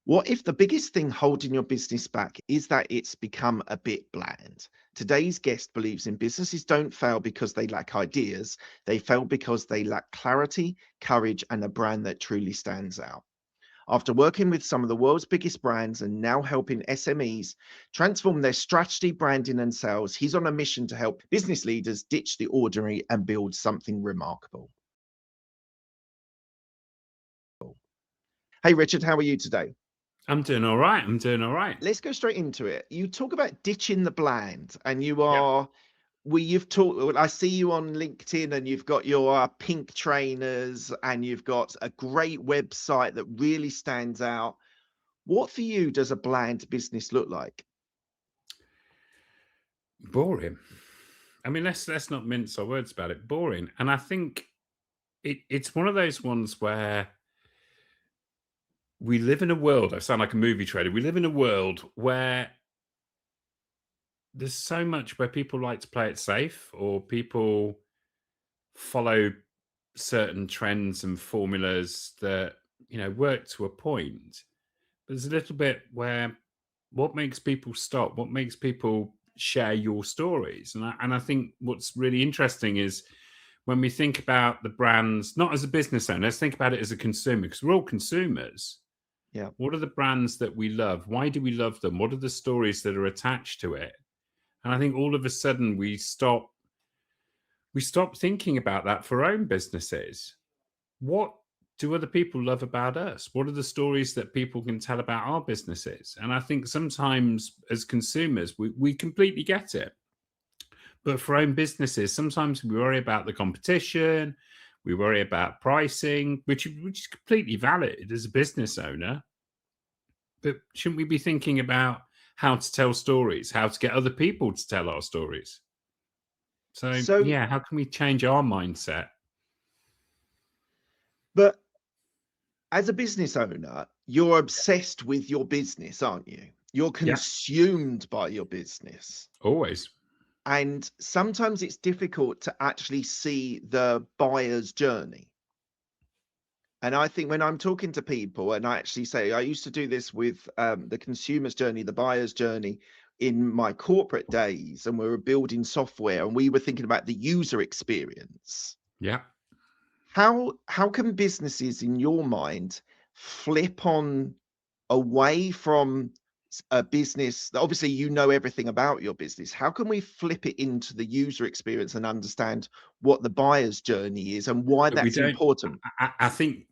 What if the biggest thing holding your business back is that it's become a bit bland? Today's guest believes in businesses don't fail because they lack ideas. They fail because they lack clarity, courage, and a brand that truly stands out. After working with some of the world's biggest brands and now helping SMEs transform their strategy, branding, and sales, he's on a mission to help business leaders ditch the ordinary and build something remarkable. Hey, Richard, how are you today? I'm doing all right. I'm doing all right. Let's go straight into it. You talk about ditching the bland, and Yeah. you've talked. Well, I see you on LinkedIn, and you've got your pink trainers, and you've got a great website that really stands out. What for you does a bland business look like? Boring. I mean, let's not mince our words about it. Boring. And I think it's one of those ones where we live in a world. I sound like a movie trailer. We live in a world where there's so much where people like to play it safe, or people follow certain trends and formulas that work to a point. There's a little bit where what makes people stop? What makes people share your stories? And I think what's really interesting is when we think about the brands, not as a business owner, let's think about it as a consumer, because we're all consumers. Yeah. What are the brands that we love? Why do we love them? What are the stories that are attached to it? And I think all of a sudden we stop thinking about that for our own businesses. What do other people love about us? What are the stories that people can tell about our businesses? And I think sometimes as consumers, we completely get it. But for own businesses, sometimes we worry about the competition, we worry about pricing, which is completely valid as a business owner. But shouldn't we be thinking about how to tell stories, how to get other people to tell our stories? So, So, yeah, how can we change our mindset? but as a business owner, you're obsessed with your business, aren't you? You're Yeah, consumed by your business. always. And sometimes it's difficult to actually see the buyer's journey. And I think when I'm talking to people and I actually say, I used to do this with the consumer's journey, the buyer's journey in my corporate days, and we were building software and we were thinking about the user experience. Yeah. How can businesses, in your mind, flip on away from a business that obviously you know everything about your business? How can we flip it into the user experience and understand what the buyer's journey is and why But we that's don't, important? I think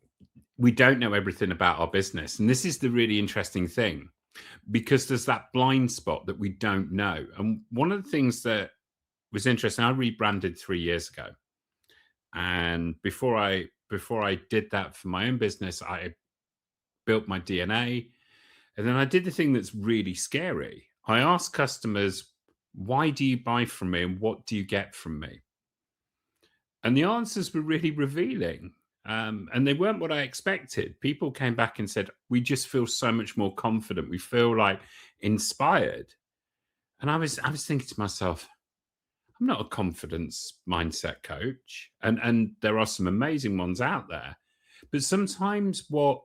we don't know everything about our business. And this is the really interesting thing, because there's that blind spot that we don't know. And one of the things that was interesting, I rebranded 3 years ago. And before I did that for my own business, I built my DNA. And then I did the thing that's really scary. I asked customers, why do you buy from me and what do you get from me? And the answers were really revealing. And they weren't what I expected. People came back and said, we just feel so much more confident. We feel like inspired. And I was thinking to myself, I'm not a confidence mindset coach. And there are some amazing ones out there. But sometimes what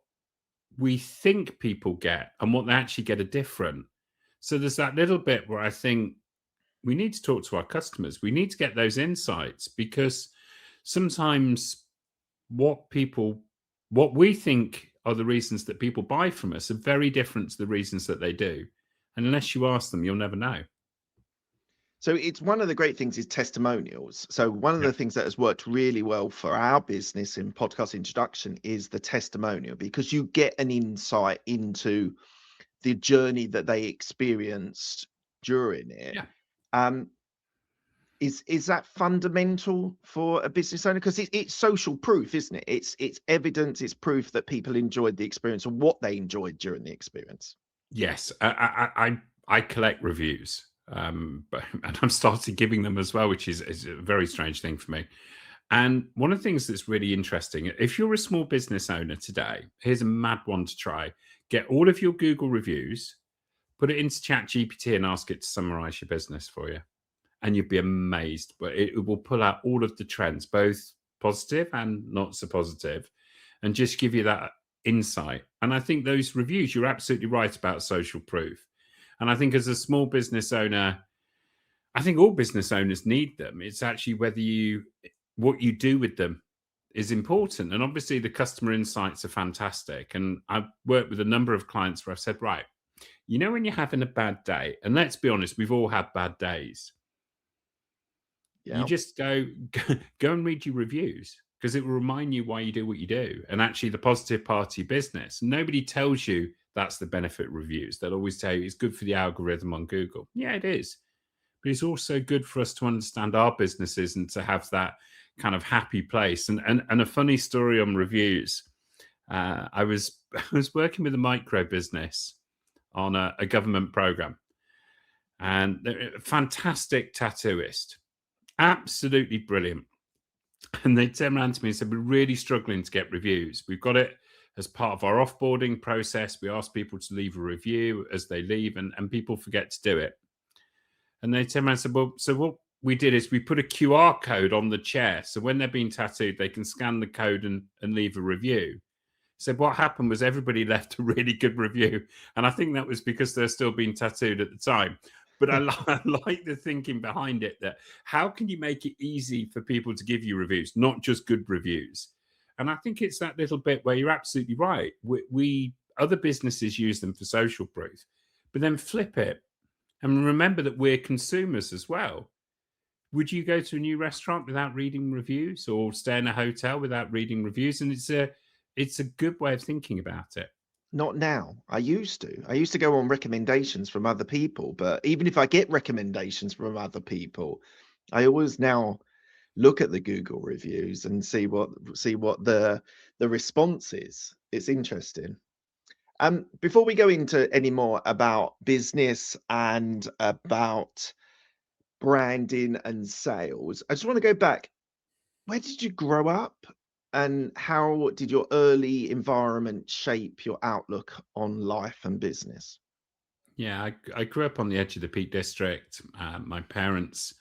we think people get and what they actually get are different. So there's that little bit where I think we need to talk to our customers. We need to get those insights, because sometimes what we think are the reasons that people buy from us are very different to the reasons that they do. And unless you ask them, you'll never know. So it's one of the great things is testimonials. So one of Yeah. the things that has worked really well for our business in podcast introduction is the testimonial, because you get an insight into the journey that they experienced during it. Yeah. Um, is that fundamental for a business owner? Because it's social proof, isn't it? It's evidence, it's proof that people enjoyed the experience and what they enjoyed during the experience. Yes. I collect reviews. But and I'm started giving them as well, which is a very strange thing for me. And one of the things that's really interesting, if you're a small business owner today, here's a mad one to try. Get all of your Google reviews, put it into Chat GPT and ask it to summarize your business for you. And you'd be amazed. But it will pull out all of the trends, both positive and not so positive, and just give you that insight. And I think those reviews, you're absolutely right about social proof. And I think as a small business owner, I think all business owners need them. It's actually what you do with them is important. And obviously the customer insights are fantastic. And I've worked with a number of clients where I've said, right, when you're having a bad day, and let's be honest, we've all had bad days. Yeah. You just go and read your reviews, because it will remind you why you do what you do. And actually the positive part of your business. Nobody tells you that's the benefit of reviews. They'll always tell you it's good for the algorithm on Google. Yeah, it is. But it's also good for us to understand our businesses and to have that kind of happy place. And a funny story on reviews. I was working with a micro business on a government program, and they're a fantastic tattooist, absolutely brilliant. And they turned around to me and said, we're really struggling to get reviews. We've got it as part of our offboarding process. We ask people to leave a review as they leave, and people forget to do it. And they turned around and said, well, so what we did is we put a QR code on the chair. So when they're being tattooed, they can scan the code and leave a review. So what happened was everybody left a really good review. And I think that was because they're still being tattooed at the time. But I like the thinking behind it, that how can you make it easy for people to give you reviews, not just good reviews? And I think it's that little bit where you're absolutely right. We other businesses use them for social proof, but then flip it and remember that we're consumers as well. Would you go to a new restaurant without reading reviews, or stay in a hotel without reading reviews? And it's a good way of thinking about it. Not now. I used to go on recommendations from other people, but even if I get recommendations from other people, I always now look at the Google reviews and see what the response is. It's interesting. Before we go into any more about business and about branding and sales, I just want to go back. Where did you grow up? And how did your early environment shape your outlook on life and business? Yeah, I grew up on the edge of the Peak District. My parents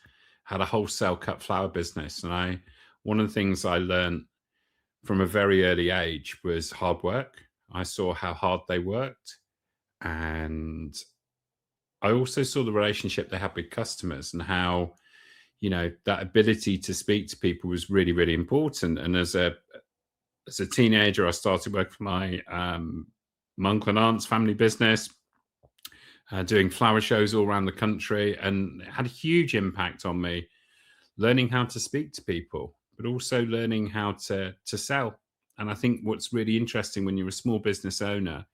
had a wholesale cut flower business. And one of the things I learned from a very early age was hard work. I saw how hard they worked. And I also saw the relationship they had with customers, and how, that ability to speak to people was really, really important. And as a teenager, I started working for my uncle and aunt's family business, doing flower shows all around the country, and it had a huge impact on me, learning how to speak to people, but also learning how to sell. And I think what's really interesting when you're a small business owner,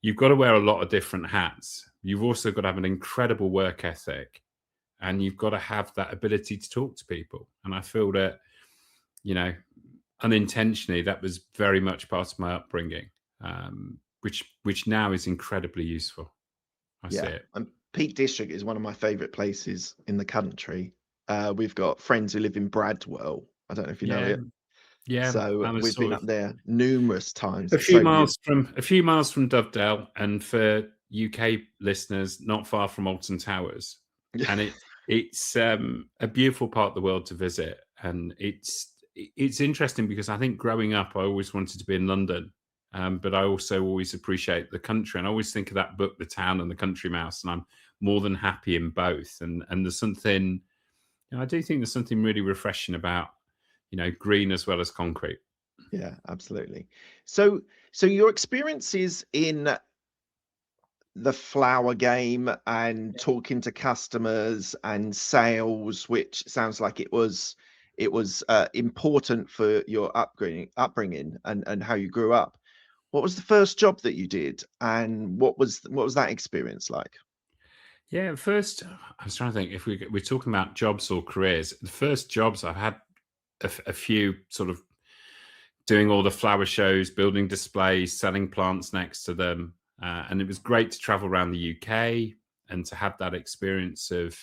you've got to wear a lot of different hats. You've also got to have an incredible work ethic, and you've got to have that ability to talk to people. And I feel that, unintentionally, that was very much part of my upbringing, which now is incredibly useful. I see it. And Peak District is one of my favorite places in the country. We've got friends who live in Bradwell. I don't know if you know it. Yeah. So we've been up there numerous times. A few miles from Dovedale, and for UK listeners, not far from Alton Towers. And it's a beautiful part of the world to visit. And it's interesting because I think growing up, I always wanted to be in London, but I also always appreciate the country. And I always think of that book, The Town and the Country Mouse, and I'm more than happy in both. And there's something, I do think there's something really refreshing about, green as well as concrete. Yeah, absolutely. So your experiences in the flower game and talking to customers and sales, which sounds like it was important for your upbringing and how you grew up. What was the first job that you did, and what was that experience like? Yeah, first, I was trying to think if we're talking about jobs or careers. The first jobs I've had a few sort of doing all the flower shows, building displays, selling plants next to them. And it was great to travel around the UK and to have that experience of,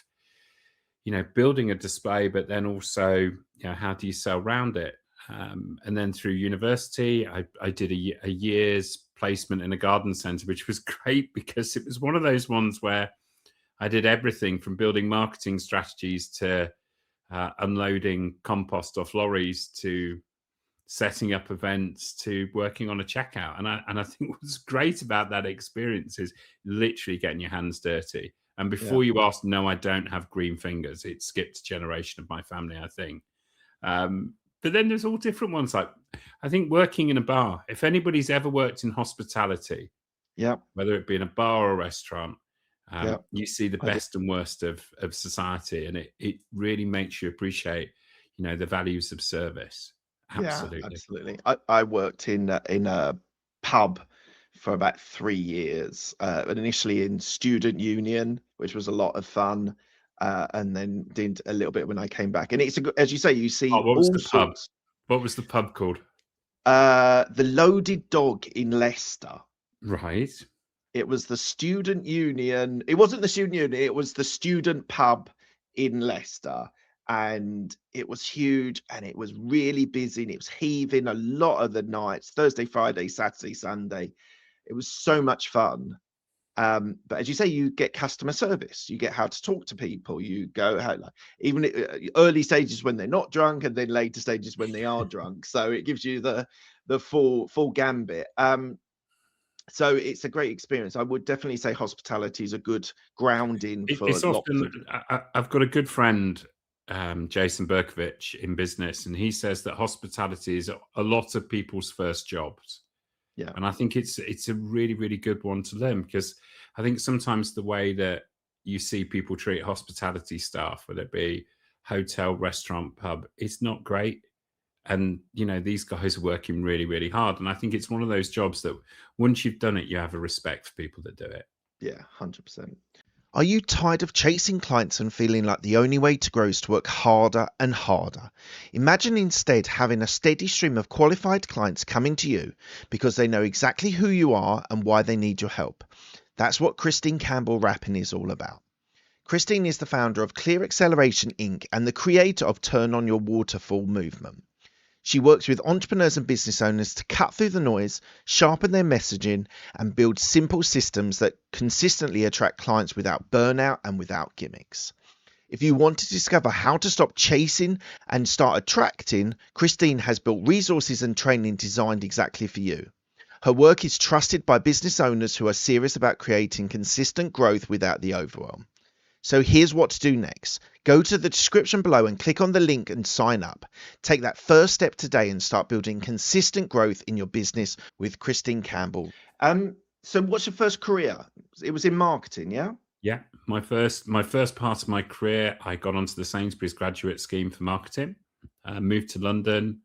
building a display, but then also, how do you sell around it? And then through university, I did a year's placement in a garden centre, which was great because it was one of those ones where I did everything from building marketing strategies to unloading compost off lorries to setting up events to working on a checkout. And I think what's great about that experience is literally getting your hands dirty. And Yeah. before you ask, no, I don't have green fingers. It skipped a generation of my family, I think. But then there's all different ones. Like, I think working in a bar, if anybody's ever worked in hospitality, Yeah. whether it be in a bar or a restaurant, Yeah. you see the I did. best and worst of society. And it really makes you appreciate, the values of service. Absolutely. Yeah, absolutely. I worked in a pub for about 3 years, and initially in student union, which was a lot of fun, and then did a little bit when I came back. And it's as you say, you see Oh, what was all the pub? sorts. What was the pub called? The Loaded Dog in Leicester. Right. It was the student union. It wasn't the student union. It was the student pub in Leicester, and it was huge, and it was really busy, and it was heaving a lot of the nights, Thursday, Friday, Saturday, Sunday. It was so much fun. But as you say, you get customer service. You get how to talk to people. You go how, like, even early stages when they're not drunk, and then later stages when they are drunk. So it gives you the full gambit. So it's a great experience. I would definitely say hospitality is a good grounding for It's lots often, of. I've got a good friend, Jason Berkovich, in business, and he says that hospitality is a lot of people's first jobs. Yeah. And I think it's a really, really good one to learn, because I think sometimes the way that you see people treat hospitality staff, whether it be hotel, restaurant, pub, it's not great. And, these guys are working really, really hard. And I think it's one of those jobs that once you've done it, you have a respect for people that do it. Yeah, 100%. Are you tired of chasing clients and feeling like the only way to grow is to work harder and harder? Imagine instead having a steady stream of qualified clients coming to you because they know exactly who you are and why they need your help. That's what Christine Campbell Rappin is all about. Christine is the founder of Clear Acceleration Inc. and the creator of Turn On Your Waterfall movement. She works with entrepreneurs and business owners to cut through the noise, sharpen their messaging, and build simple systems that consistently attract clients without burnout and without gimmicks. If you want to discover how to stop chasing and start attracting, Christine has built resources and training designed exactly for you. Her work is trusted by business owners who are serious about creating consistent growth without the overwhelm. So here's what to do next. Go to the description below and click on the link and sign up. Take that first step today and start building consistent growth in your business with Christine Campbell. So what's your first career? It was in marketing, yeah? Yeah. My first part of my career, I got onto the Sainsbury's graduate scheme for marketing, moved to London,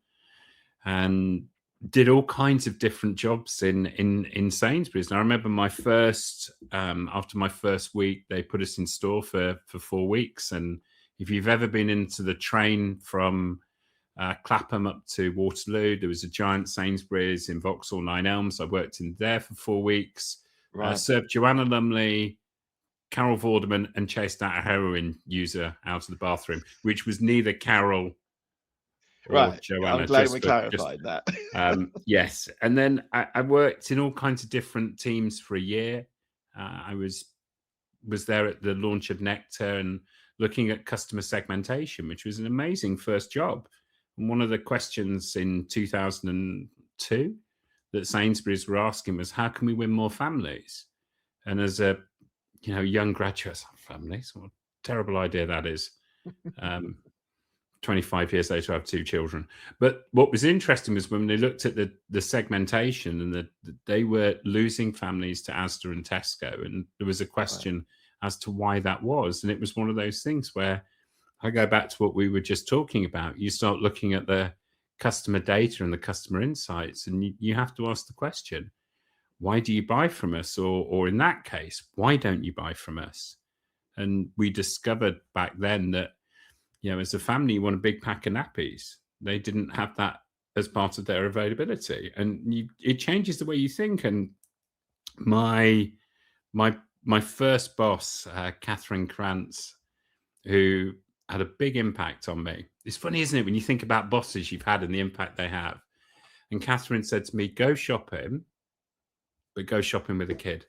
and did all kinds of different jobs in Sainsbury's. And I remember my first, after my first week, they put us in store for 4 weeks. And if you've ever been into the train from Clapham up to Waterloo, there was a giant Sainsbury's in Vauxhall, Nine Elms. I worked in there for 4 weeks, served Joanna Lumley, Carol Vorderman, and chased out a heroin user out of the bathroom, which was neither Carol or Joanna. I'm glad we clarified that. Yes. And then I worked in all kinds of different teams for a year. I was there at the launch of Nectar and looking at customer segmentation, which was an amazing first job. And one of the questions in 2002 that Sainsbury's were asking was, how can we win more families? And as a young graduate, families, what a terrible idea that is. 25 years later, I have 2 children. But what was interesting was when they looked at the segmentation, and they were losing families to Asda and Tesco. And there was a question as to why that was. And it was one of those things where I go back to what we were just talking about. You start looking at the customer data and the customer insights, and you have to ask the question, why do you buy from us? Or in that case, why don't you buy from us? And we discovered back then that, as a family, you want a big pack of nappies. They didn't have that as part of their availability. And it changes the way you think. And my first boss, Catherine Krantz, who had a big impact on me. It's funny, isn't it, when you think about bosses you've had and the impact they have. And Catherine said to me, go shopping, but go shopping with a kid.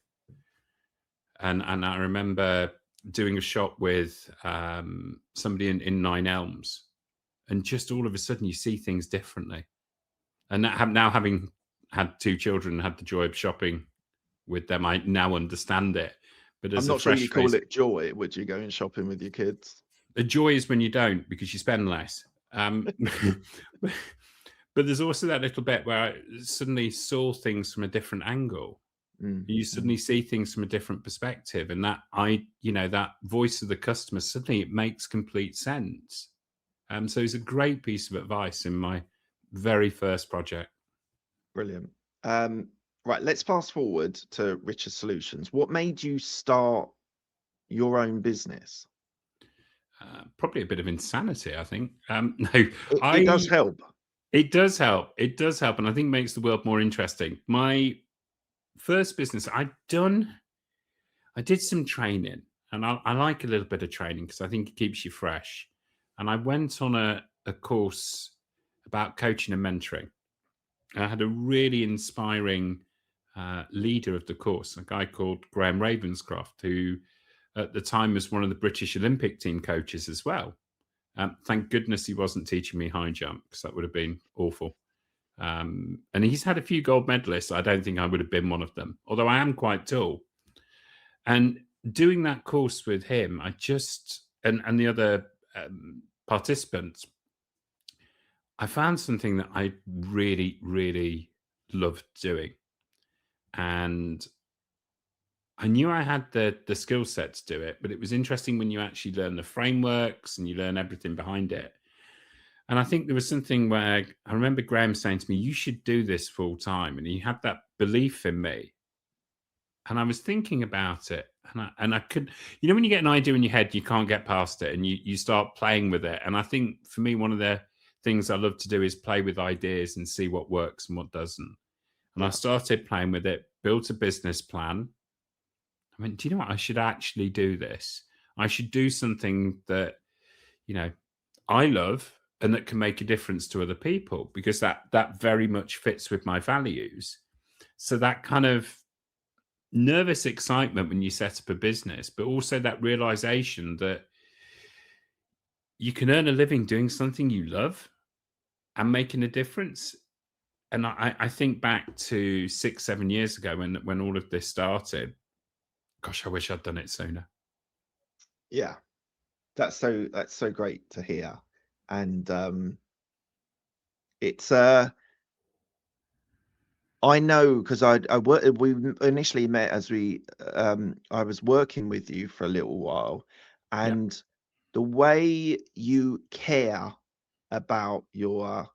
And I remember doing a shop with somebody in Nine Elms, and just all of a sudden you see things differently. And now having had 2 children, had the joy of shopping with them, I now understand it. But I'm as a not sure you fresh call face, it joy, would you, going shopping with your kids? the joy is when you don't, because you spend less. But there's also that little bit where I suddenly saw things from a different angle. You suddenly see things from a different perspective, and that voice of the customer, suddenly it makes complete sense. So it's a great piece of advice in my very first project. Brilliant. Right, let's fast forward to Richer Solutions. What made you start your own business? Probably a bit of insanity, I think. No, It does help. It does help. It does help, and I think makes the world more interesting. My first business, I did some training, and I like a little bit of training because I think it keeps you fresh. And I went on a course about coaching and mentoring. And I had a really inspiring leader of the course, a guy called Graham Ravenscroft, who at the time was one of the British Olympic team coaches as well. Thank goodness he wasn't teaching me high jump, because that would have been awful. And he's had a few gold medalists. I don't think I would have been one of them, although I am quite tall. And doing that course with him, and the other participants, I found something that I really, really loved doing. And I knew I had the skill set to do it, but it was interesting when you actually learn the frameworks and you learn everything behind it. And I think there was something where I remember Graham saying to me, "You should do this full time." And he had that belief in me. And I was thinking about it, and I could, when you get an idea in your head, you can't get past it, and you start playing with it. And I think for me, one of the things I love to do is play with ideas and see what works and what doesn't. And I started playing with it, built a business plan. I went, do you know what? I should actually do this. I should do something that, I love and that can make a difference to other people, because that very much fits with my values. So that kind of nervous excitement when you set up a business, but also that realization that you can earn a living doing something you love and making a difference. And I think back to 6-7 years ago when all of this started. Gosh, I wish I'd done it sooner. Yeah, that's so great to hear. And it's I know, because we initially met as I was working with you for a little while, Yeah, and the way you care about your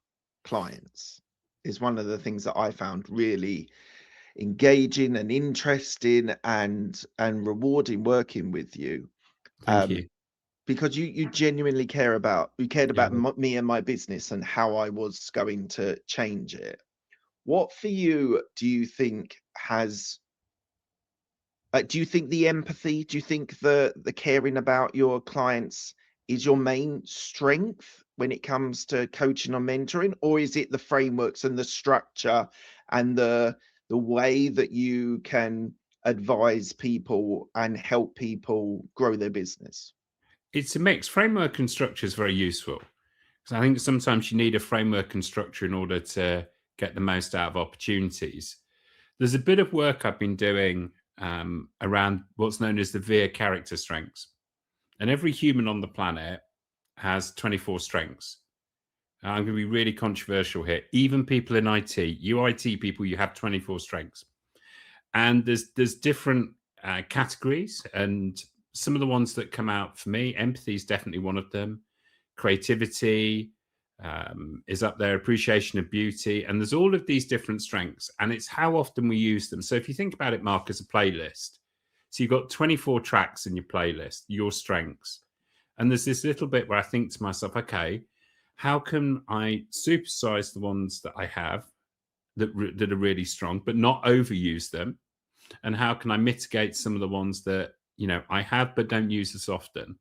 clients is one of the things that I found really engaging and interesting and rewarding working with you. thank you. Because you genuinely cared about Yeah, me and my business and how I was going to change it. What for you do you think has do you think the empathy, do you think the caring about your clients is your main strength when it comes to coaching or mentoring, or is it the frameworks and the structure and the way that you can advise people and help people grow their business? it's a mix. Framework and structure is very useful, because I think sometimes you need a framework and structure in order to get the most out of opportunities. There's a bit of work I've been doing around what's known as the VIA character strengths. And every human on the planet has 24 strengths. I'm going to be really controversial here. Even people in IT, you IT people, you have 24 strengths. And there's different categories, and some of the ones that come out for me, empathy is definitely one of them. Creativity is up there, appreciation of beauty, and there's all of these different strengths, and it's how often we use them. So if you think about it, Mark, as a playlist, so you've got 24 tracks in your playlist, your strengths, and there's this little bit where I think to myself, okay, how can I supersize the ones that I have that are really strong, but not overuse them? And how can I mitigate some of the ones that I have but don't use as often?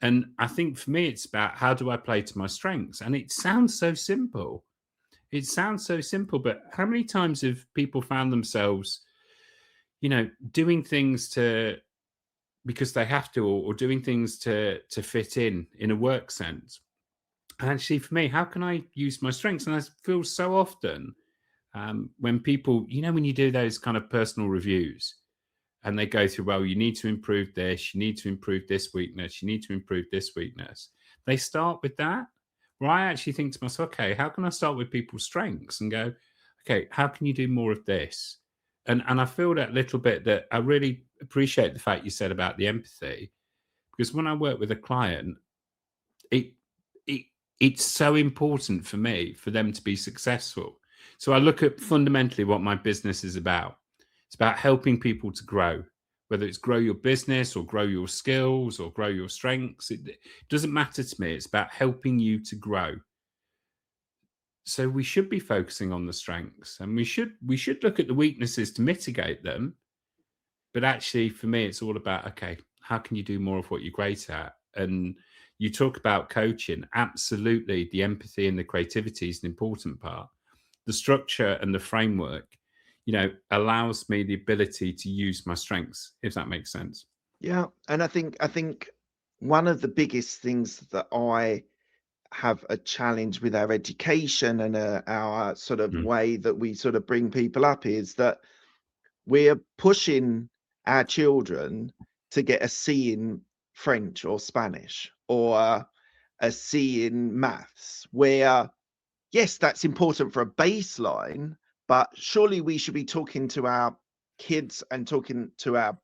And I think for me, it's about how do I play to my strengths? And it sounds so simple. It sounds so simple, but how many times have people found themselves, doing things because they have to, or doing things to fit in a work sense? actually, for me, how can I use my strengths? And I feel so often when people, when you do those kind of personal reviews and they go through, well, you need to improve this, you need to improve this weakness, you need to improve this weakness. They start with that. Where I actually think to myself, okay, how can I start with people's strengths and go, okay, how can you do more of this? And I feel that little bit that I really appreciate the fact you said about the empathy, because when I work with a client, it it it's so important for me for them to be successful. So I look at fundamentally what my business is about. It's about helping people to grow, whether it's grow your business or grow your skills or grow your strengths. It doesn't matter to me. It's about helping you to grow. So we should be focusing on the strengths, and we should look at the weaknesses to mitigate them. But actually, for me, it's all about, okay, how can you do more of what you're great at? And you talk about coaching. Absolutely, the empathy and the creativity is an important part. The structure and the framework, allows me the ability to use my strengths, if that makes sense. Yeah, and I think one of the biggest things that I have a challenge with our education and our sort of Mm. way that we sort of bring people up is that we're pushing our children to get a C in French or Spanish or a C in maths, where yes, that's important for a baseline, but surely we should be talking to our kids and talking to our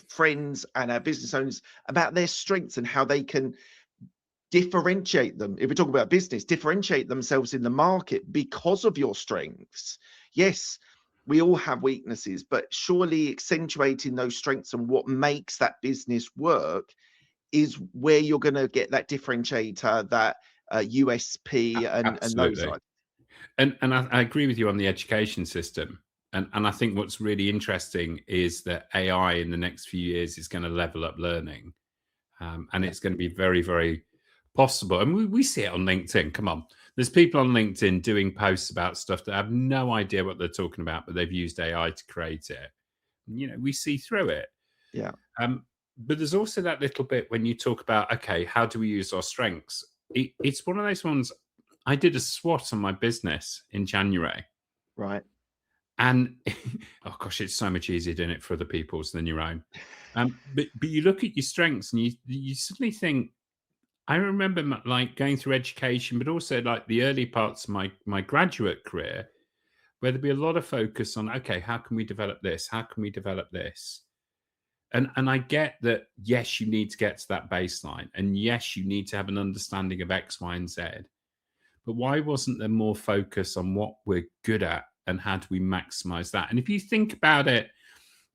friends and our business owners about their strengths and how they can differentiate them. If we talk about business, differentiate themselves in the market because of your strengths. Yes, we all have weaknesses, but surely accentuating those strengths and what makes that business work is where you're going to get that differentiator, that USP, and those Absolutely. items. And I agree with you on the education system. And I think what's really interesting is that AI in the next few years is going to level up learning. And Yeah, it's going to be very, very possible. And we see it on LinkedIn. Come on. There's people on LinkedIn doing posts about stuff that have no idea what they're talking about, but they've used AI to create it. We see through it. yeah, Um, but there's also that little bit when you talk about, okay, how do we use our strengths? It's one of those ones. I did a SWOT on my business in January. right. And oh gosh, it's so much easier doing it for other people's than your own. But you look at your strengths and you suddenly think, I remember like going through education, but also like the early parts of my graduate career, where there'd be a lot of focus on, okay, how can we develop this? How can we develop this? And I get that, yes, you need to get to that baseline. And yes, you need to have an understanding of X, Y, and Z. But why wasn't there more focus on what we're good at and how do we maximize that? And if you think about it,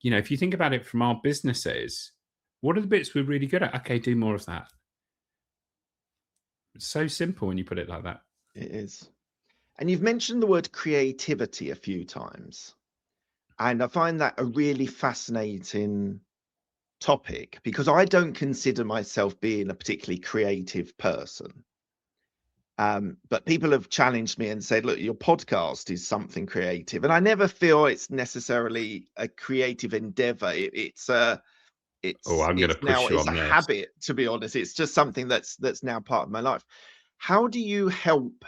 if you think about it from our businesses, what are the bits we're really good at? Okay, do more of that. It's so simple when you put it like that. It is. And you've mentioned the word creativity a few times. And I find that a really fascinating topic because I don't consider myself being a particularly creative person. But people have challenged me and said, look, your podcast is something creative. And I never feel it's necessarily a creative endeavor. It's Oh, I'm going to now push you it's a on this. habit, to be honest. It's just something that's now part of my life. How do you help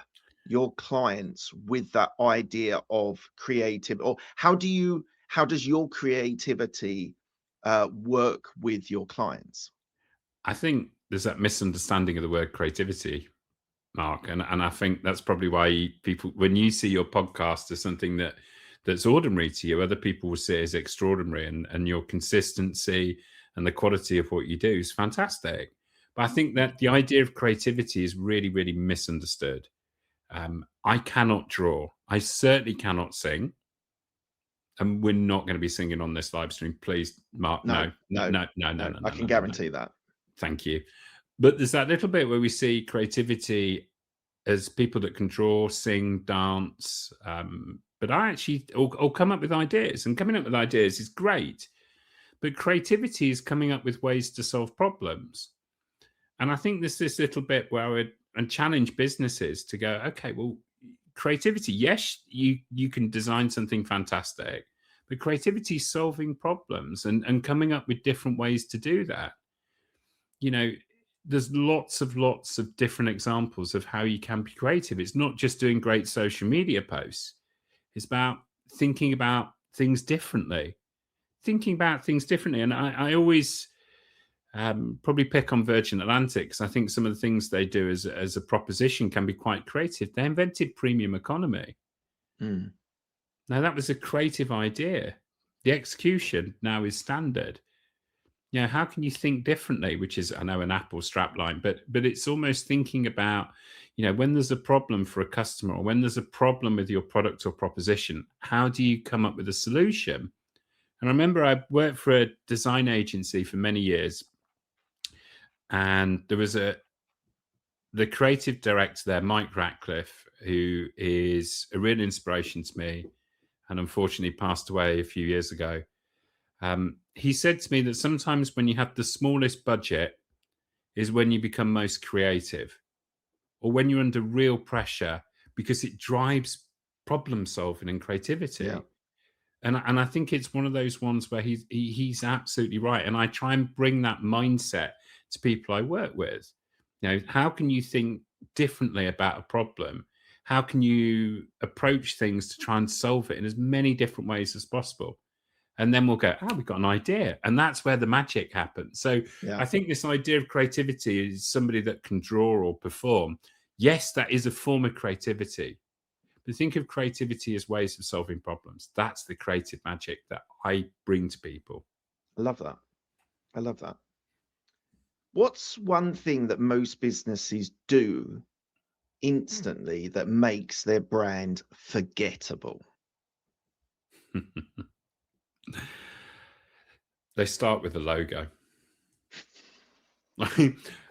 your clients with that idea of creative, or how does your creativity work with your clients? I think there's that misunderstanding of the word creativity, Mark, and I think that's probably why people, when you see your podcast as something that's ordinary to you, other people will see it as extraordinary, and your consistency and the quality of what you do is fantastic. But I think that the idea of creativity is really, really misunderstood. I cannot draw. I certainly cannot sing. And we're not going to be singing on this live stream. Please, Mark, No, no, no, no, no, no, no, no. no, I no, can no, no, no. guarantee that. Thank you. But there's that little bit where we see creativity as people that can draw, sing, dance. But I actually, or come up with ideas. And coming up with ideas is great. But creativity is coming up with ways to solve problems. And I think there's this little bit where I would and challenge businesses to go, okay, well, creativity, yes, you can design something fantastic, but creativity is solving problems and coming up with different ways to do that. You know, there's lots of different examples of how you can be creative. It's not just doing great social media posts. It's about thinking about things differently. And I always probably pick on Virgin Atlantic because I think some of the things they do as a proposition can be quite creative. They invented premium economy. Mm. Now, that was a creative idea. The execution now is standard. Yeah, how can you think differently? Which is, I know, an Apple strapline, but it's almost thinking about, when there's a problem for a customer or when there's a problem with your product or proposition, how do you come up with a solution? And I remember I worked for a design agency for many years, and there was the creative director there, Mike Ratcliffe, who is a real inspiration to me, and unfortunately passed away a few years ago. He said to me that sometimes when you have the smallest budget is when you become most creative, or when you're under real pressure, because it drives problem solving and creativity. Yeah. And I think it's one of those ones where he's absolutely right. And I try and bring that mindset to people I work with. How can you think differently about a problem? How can you approach things to try and solve it in as many different ways as possible? And then we'll go, we've got an idea. And that's where the magic happens. So Yeah. I think this idea of creativity is somebody that can draw or perform. Yes, that is a form of creativity. But think of creativity as ways of solving problems. That's the creative magic that I bring to people. I love that. What's one thing that most businesses do instantly that makes their brand forgettable? They start with a logo.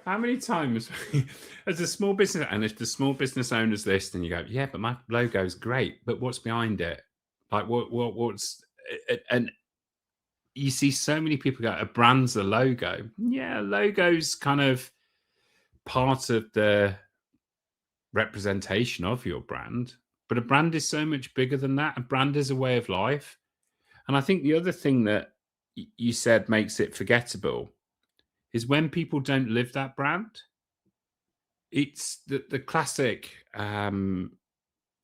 How many times as a small business, and if the small business owners list and you go, yeah, but my logo is great, but what's behind it? Like what's, and you see so many people go, a brand's a logo. Yeah, logo's kind of part of the representation of your brand, but a brand is so much bigger than that. A brand is a way of life. And I think the other thing that you said makes it forgettable is when people don't live that brand. It's the classic, when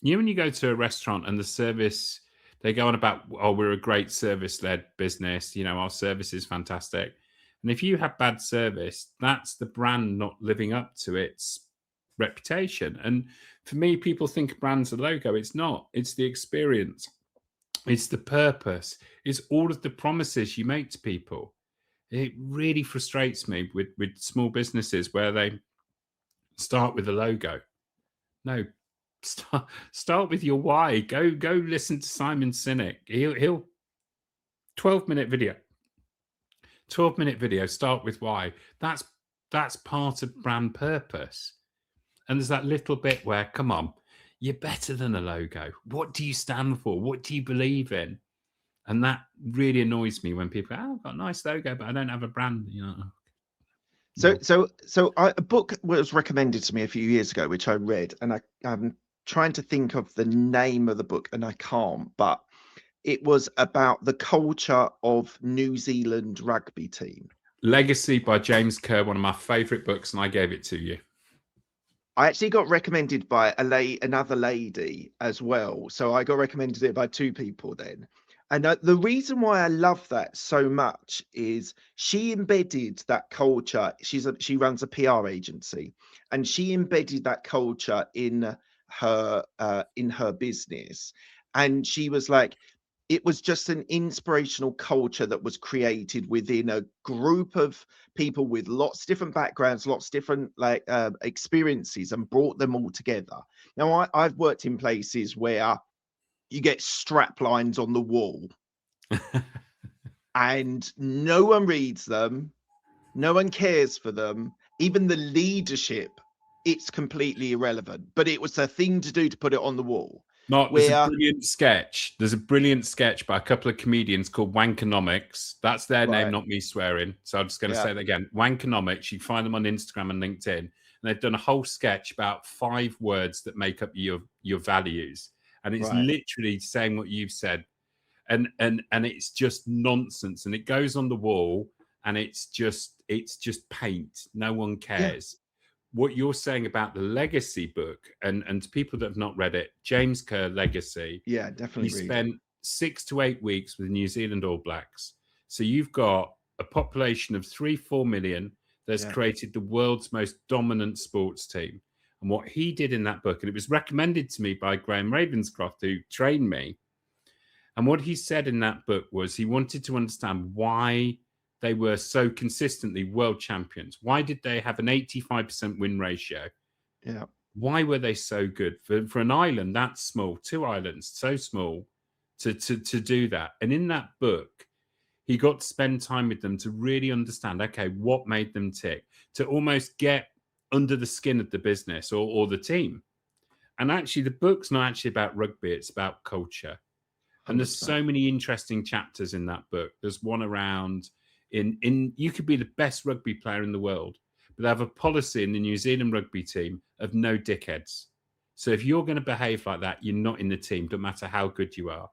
you go to a restaurant and the service, they go on about, we're a great service-led business, our service is fantastic. And if you have bad service, that's the brand not living up to its reputation. And for me, people think brand's a logo. It's not. It's the experience. It's the purpose. It's all of the promises you make to people. It really frustrates me with small businesses where they start with a logo. No, start with your why. Go listen to Simon Sinek. He'll 12-minute video. 12-minute video. Start with why. That's part of brand purpose. And there's that little bit where, come on, you're better than a logo. What do you stand for? What do you believe in? And that really annoys me when people go, I've got a nice logo, but I don't have a brand. So a book was recommended to me a few years ago, which I read, and I'm trying to think of the name of the book, and I can't. But it was about the culture of New Zealand rugby team. Legacy by James Kerr, one of my favourite books, and I gave it to you. I actually got recommended by another lady as well. So I got recommended it by two people then. And the reason why I love that so much is she embedded that culture. She runs a PR agency, and she embedded that culture in her business. And she was like, it was just an inspirational culture that was created within a group of people with lots of different backgrounds, lots of different experiences, and brought them all together. Now, I've worked in places where you get strap lines on the wall and no one reads them, no one cares for them, even the leadership, it's completely irrelevant, but it was a thing to do to put it on the wall. Mark, there's a brilliant sketch. There's a brilliant sketch by a couple of comedians called Wankonomics. That's their name, not me swearing. So I'm just going to say that again. Wankonomics. You can find them on Instagram and LinkedIn. And they've done a whole sketch about 5 words that make up your values. And it's literally saying what you've said. And it's just nonsense. And it goes on the wall, and it's just it's just paint. No one cares. What you're saying about the legacy book, and to people that have not read it, James Kerr Legacy. Yeah, He definitely read it. spent 6 to 8 weeks with the New Zealand All Blacks. So you've got a population of 3-4 million that's Yeah. created the world's most dominant sports team. And what he did in that book, and it was recommended to me by Graham Ravenscroft, who trained me. And what he said in that book was he wanted to understand why they were so consistently world champions. Why did they have an 85% win ratio? Yeah. Why were they so good for an island that small, 2 islands so small, to do that? And in that book, he got to spend time with them to really understand, okay, what made them tick, to almost get under the skin of the business or the team. And actually, the book's not actually about rugby; it's about culture. And there's 100%. so many interesting chapters in that book. There's one around in you could be the best rugby player in the world, but they have a policy in the New Zealand rugby team of no dickheads. So if you're going to behave like that, you're not in the team, no matter how good you are.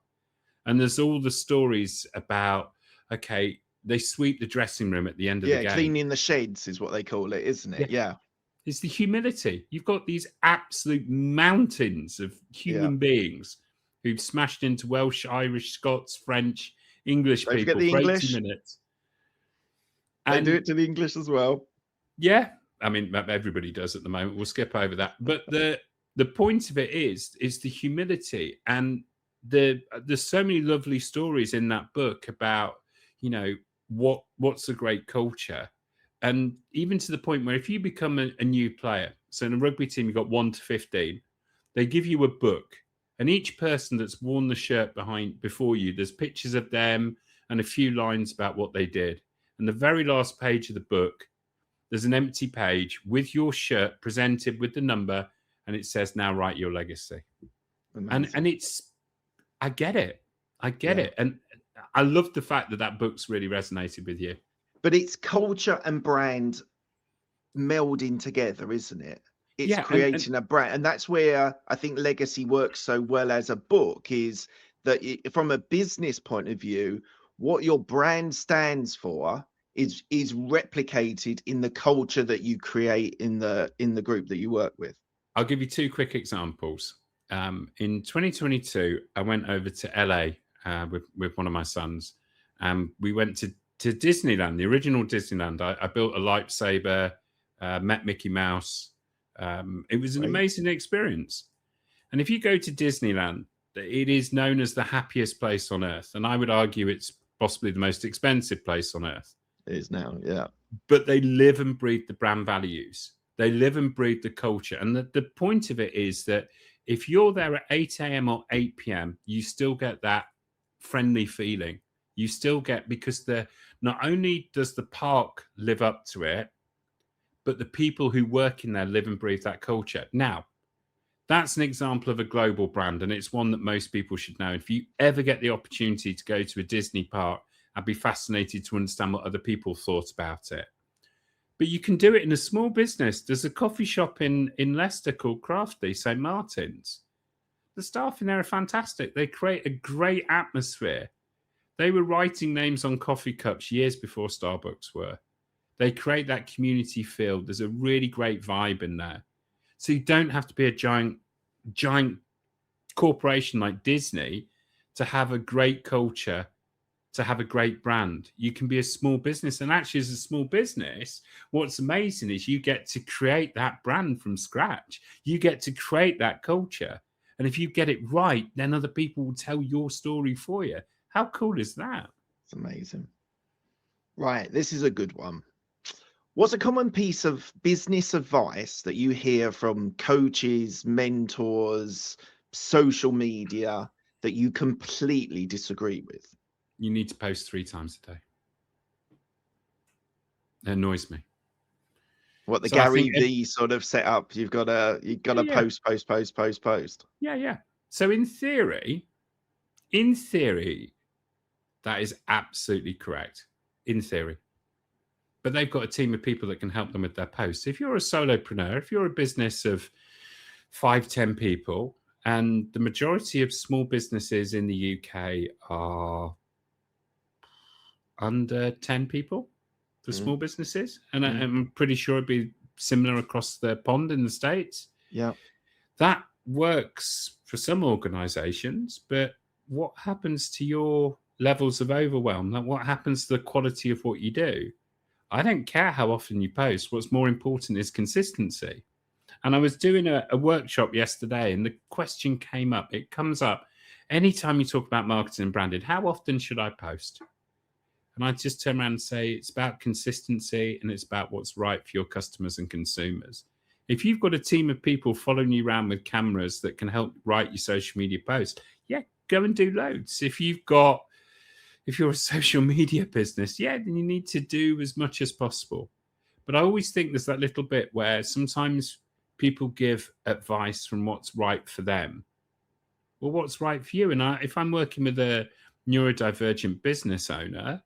And there's all the stories about, okay, they sweep the dressing room at the end of the game. Cleaning the sheds is what they call it, isn't it? Yeah. It's the humility. You've got these absolute mountains of human beings who've smashed into Welsh, Irish, Scots, French, English Don't people forget the for English. 80 minutes. They And do it to the English as well. yeah, I mean, everybody does at the moment. We'll skip over that. But the point of it is the humility. And there's so many lovely stories in that book about, you know, what's a great culture. And even to the point where if you become a new player, so in a rugby team, you've got 1 to 15, they give you a book. And each person that's worn the shirt before you, there's pictures of them and a few lines about what they did. And the very last page of the book, there's an empty page with your shirt presented with the number, and it says, now write your legacy. And it's, I get it. And I love the fact that book's really resonated with you. But it's culture and brand melding together, isn't it? It's creating a brand. And that's where I think legacy works so well as a book, is that from a business point of view, what your brand stands for is replicated in the culture that you create in the group that you work with. I'll give you 2 quick examples. In 2022, I went over to LA with one of my sons, and we went to Disneyland, the original Disneyland. I built a lightsaber, met Mickey Mouse. It was an amazing experience. And if you go to Disneyland, it is known as the happiest place on earth. And I would argue it's possibly the most expensive place on earth. It is now, yeah. But they live and breathe the brand values. They live and breathe the culture. And the point of it is that if you're there at 8 a.m. or 8 p.m., you still get that friendly feeling. You still get, because not only does the park live up to it, but the people who work in there live and breathe that culture. Now, that's an example of a global brand, and it's one that most people should know. If you ever get the opportunity to go to a Disney park, I'd be fascinated to understand what other people thought about it. But you can do it in a small business. There's a coffee shop in Leicester called Crafty, St. Martin's. The staff in there are fantastic. They create a great atmosphere. They were writing names on coffee cups years before Starbucks were. They create that community feel. There's a really great vibe in there. So you don't have to be a giant corporation like Disney to have a great culture, to have a great brand. You can be a small business. And actually, as a small business, what's amazing is you get to create that brand from scratch. You get to create that culture. And if you get it right, then other people will tell your story for you. How cool is that? It's amazing. Right, this is a good one. What's a common piece of business advice that you hear from coaches, mentors, social media that you completely disagree with? You need to post 3 times a day. It annoys me. What the Gary Vee sort of setup? You've got to post. Yeah. So in theory, that is absolutely correct. In theory. But they've got a team of people that can help them with their posts. If you're a solopreneur, if you're a business of 5-10 people, and the majority of small businesses in the UK are under 10 people, for small businesses. And I'm pretty sure it'd be similar across the pond in the States. Yeah. That works for some organizations, but what happens to your levels of overwhelm? What happens to the quality of what you do? I don't care how often you post. What's more important is consistency. And I was doing a workshop yesterday, and the question came up. It comes up anytime you talk about marketing and branding. How often should I post? And I just turn around and say, it's about consistency, and it's about what's right for your customers and consumers. If you've got a team of people following you around with cameras that can help write your social media posts, yeah, go and do loads. If you're a social media business, yeah, then you need to do as much as possible. But I always think there's that little bit where sometimes people give advice from what's right for them. Well, what's right for you? And if I'm working with a neurodivergent business owner,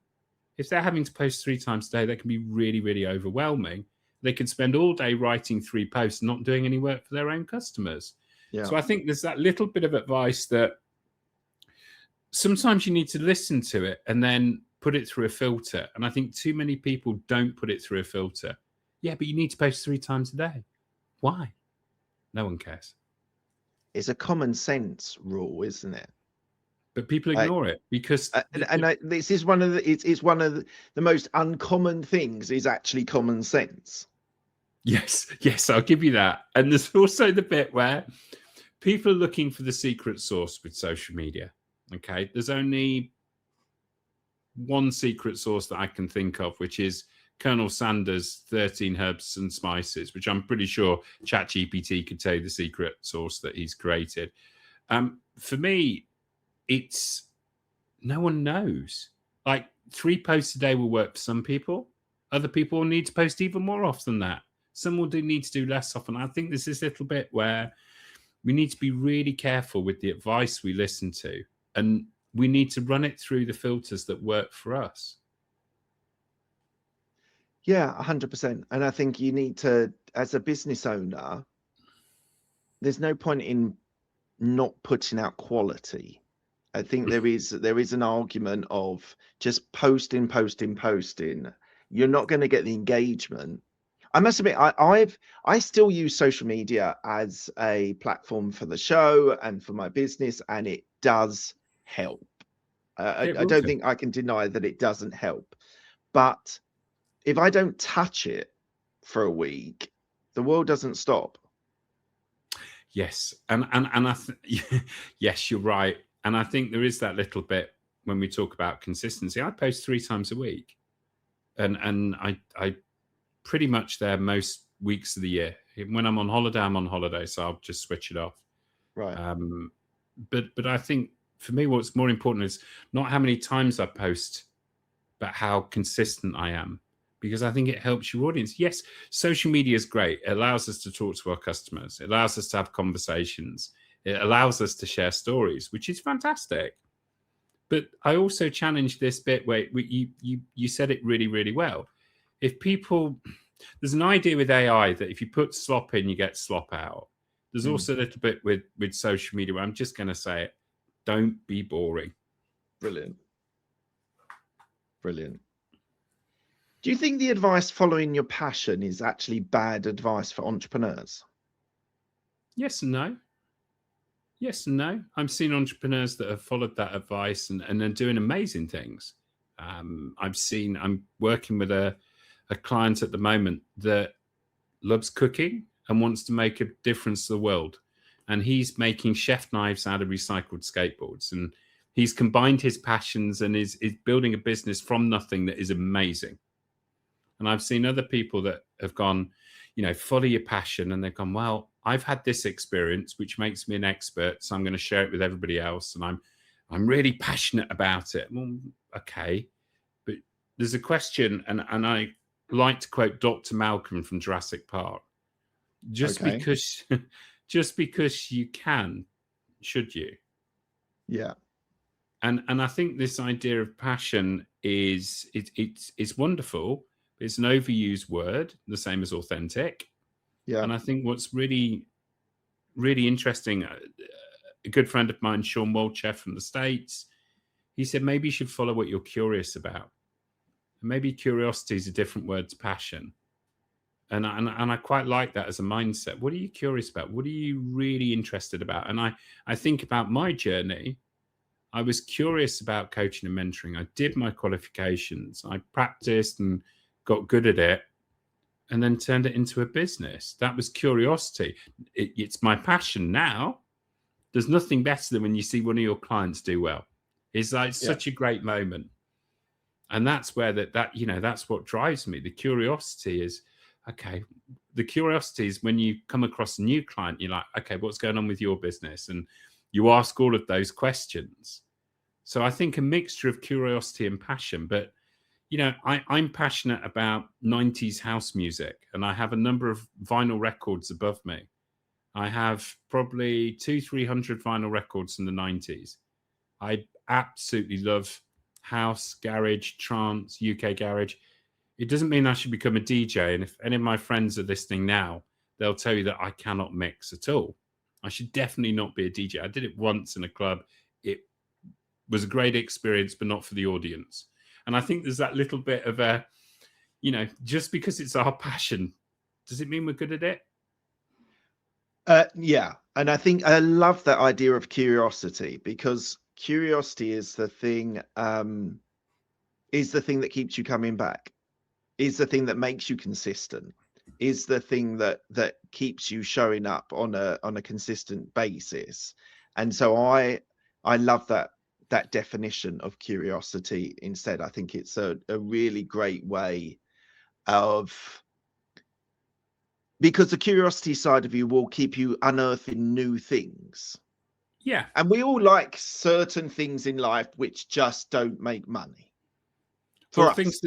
if they're having to post 3 times a day, that can be really, really overwhelming. They could spend all day writing 3 posts, not doing any work for their own customers. Yeah. So I think there's that little bit of advice that sometimes you need to listen to it and then put it through a filter. And I think too many people don't put it through a filter. Yeah, but you need to post 3 times a day. Why? No one cares. It's a common sense rule, isn't it? But people ignore it because this is one of the most uncommon things is actually common sense. Yes, I'll give you that. And there's also the bit where people are looking for the secret sauce with social media. Okay, there's only one secret sauce that I can think of, which is Colonel Sanders' 13 herbs and spices, which I'm pretty sure ChatGPT could tell you the secret sauce that he's created. For me, it's no one knows. Like 3 posts a day will work for some people. Other people will need to post even more often than that. Some will need to do less often. I think there's this little bit where we need to be really careful with the advice we listen to, and we need to run it through the filters that work for us. Yeah, 100%. And I think you need to, as a business owner, there's no point in not putting out quality. I think there is an argument of just posting. You're not going to get the engagement. I must admit, I still use social media as a platform for the show and for my business, and it does help. I don't think I can deny that it doesn't help. But if I don't touch it for a week, the world doesn't stop. Yes, and yes, you're right. And I think there is that little bit when we talk about consistency. I post 3 times a week, and I pretty much there most weeks of the year. When I'm on holiday, so I'll just switch it off. Right. But I think for me, what's more important is not how many times I post, but how consistent I am. Because I think it helps your audience. Yes, social media is great. It allows us to talk to our customers. It allows us to have conversations. It allows us to share stories, which is fantastic. But I also challenge this bit where you said it really, really well. If people, there's an idea with AI that if you put slop in, you get slop out. There's also a little bit with social media where I'm just going to say it. Don't be boring. Brilliant. Do you think the advice following your passion is actually bad advice for entrepreneurs? Yes and no. Yes and no. I've seen entrepreneurs that have followed that advice and are doing amazing things. I'm working with a client at the moment that loves cooking and wants to make a difference to the world. And he's making chef knives out of recycled skateboards. And he's combined his passions and is building a business from nothing that is amazing. And I've seen other people that have gone, follow your passion. And they've gone, well, I've had this experience, which makes me an expert. So I'm going to share it with everybody else. And I'm really passionate about it. Well, okay. But there's a question, and I like to quote Dr. Malcolm from Jurassic Park. Just because you can, should you? Yeah. And I think this idea of passion is it's wonderful. It's an overused word, the same as authentic. Yeah. And I think what's really, really interesting, a good friend of mine, Sean Waldchef from the States, he said, maybe you should follow what you're curious about. And maybe curiosity is a different word to passion. And I quite like that as a mindset. What are you curious about? What are you really interested about? And I think about my journey. I was curious about coaching and mentoring. I did my qualifications. I practiced and got good at it, and then turned it into a business. That was curiosity. It's my passion now. There's nothing better than when you see one of your clients do well. It's like such a great moment. And that's where that's what drives me. The curiosity is, okay, the curiosity is when you come across a new client, you're like, okay, what's going on with your business? And you ask all of those questions. So I think a mixture of curiosity and passion. But, I'm passionate about 90s house music, and I have a number of vinyl records above me. I have probably 200-300 vinyl records from the 90s. I absolutely love house, garage, trance, UK garage. It doesn't mean I should become a DJ. And if any of my friends are listening now, they'll tell you that I cannot mix at all. I should definitely not be a DJ. I did it once in a club. It was a great experience, but not for the audience. And I think there's that little bit of a, just because it's our passion, does it mean we're good at it? Yeah. And I think I love that idea of curiosity, because curiosity is the thing that keeps you coming back, is the thing that makes you consistent, is the thing that keeps you showing up on a consistent basis. And so I love that definition of curiosity instead. I think it's a really great way of, because the curiosity side of you will keep you unearthing new things. Yeah. And we all like certain things in life which just don't make money. Or things